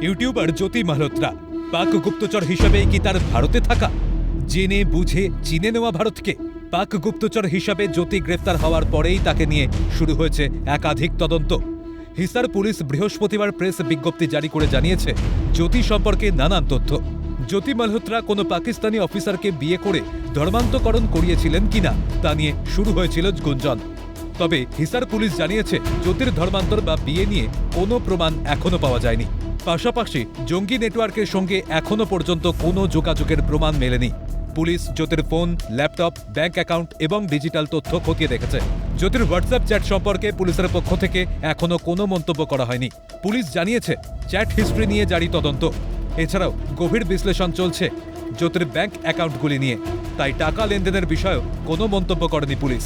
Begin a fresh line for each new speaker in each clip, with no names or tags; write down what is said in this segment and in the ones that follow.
YouTuber জ্যোতি মালহোত্রা পাক গুপ্তচর হিসেবেই কি তার ভারতে থাকা? জেনে বুঝে চিনে নেওয়া ভারতকে। পাক গুপ্তচর হিসাবে জ্যোতি গ্রেফতার হওয়ার পরেই তাকে নিয়ে শুরু হয়েছে একাধিক তদন্ত। হিসার পুলিশ বৃহস্পতিবার প্রেস বিজ্ঞপ্তি জারি করে জানিয়েছে জ্যোতি সম্পর্কে নানান তথ্য। জ্যোতি মালহোত্রা কোনো পাকিস্তানি অফিসারকে বিয়ে করে ধর্মান্তকরণ করিয়েছিলেন কিনা তা নিয়ে শুরু হয়েছিল গুঞ্জন। তবে হিসার পুলিশ জানিয়েছে জ্যোতির ধর্মান্তর বা বিয়ে নিয়ে কোনো প্রমাণ এখনো পাওয়া যায়নি। পাশাপাশি জঙ্গি নেটওয়ার্কের সঙ্গে এখনো পর্যন্ত কোনো যোগাযোগের প্রমাণ মেলেনি। পুলিশ জ্যোতির ফোন, ল্যাপটপ, ব্যাংক অ্যাকাউন্ট এবং ডিজিটাল তথ্য খতিয়ে দেখেছে। জ্যোতির হোয়াটসঅ্যাপ চ্যাট সম্পর্কে পুলিশের পক্ষ থেকে এখনো কোনো মন্তব্য করা হয়নি। পুলিশ জানিয়েছে চ্যাট হিস্ট্রি নিয়ে জারি তদন্ত। এছাড়াও গভীর বিশ্লেষণ চলছে জ্যোতির ব্যাংক অ্যাকাউন্টগুলি নিয়ে, তাই টাকা লেনদেনের বিষয়েও কোনো মন্তব্য করেনি পুলিশ।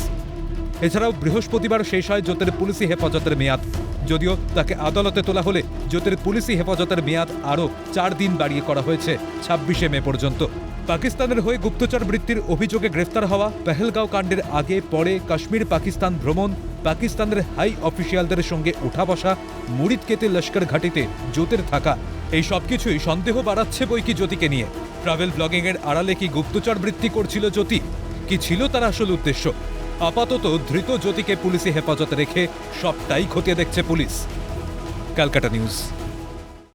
এছাড়াও বৃহস্পতিবার শেষ হয় জ্যোতির পুলিশি হেফাজতের মেয়াদ। যদিও তাকে আদালতে তোলা হলে জ্যোতির পুলিশি হেফাজতের মেয়াদ আরও 4 দিন বাড়িয়ে করা হয়েছে 26শে মে পর্যন্ত। পাকিস্তানের হয়ে গুপ্তচর বৃত্তির অভিযোগে গ্রেফতার হওয়া, পেহেলগাঁও কাণ্ডের আগে পরে কাশ্মীর পাকিস্তান ভ্রমণ, পাকিস্তানের হাই অফিসিয়ালদের সঙ্গে উঠা বসা, মুরিদকেতে লস্কর ঘাঁটিতে জ্যোতির থাকা, এই সবকিছুই সন্দেহ বাড়াচ্ছে বইকি জ্যোতিকে নিয়ে। ট্রাভেল ব্লগিংয়ের আড়ালে কি গুপ্তচর বৃত্তি করছিল জ্যোতি? কি ছিল তার আসল উদ্দেশ্য? আপাতত ধৃত জ্যোতিকে পুলিশি হেফাজতে রেখে সবটাই খতিয়ে দেখছে পুলিশ। ক্যালকাটা নিউজ।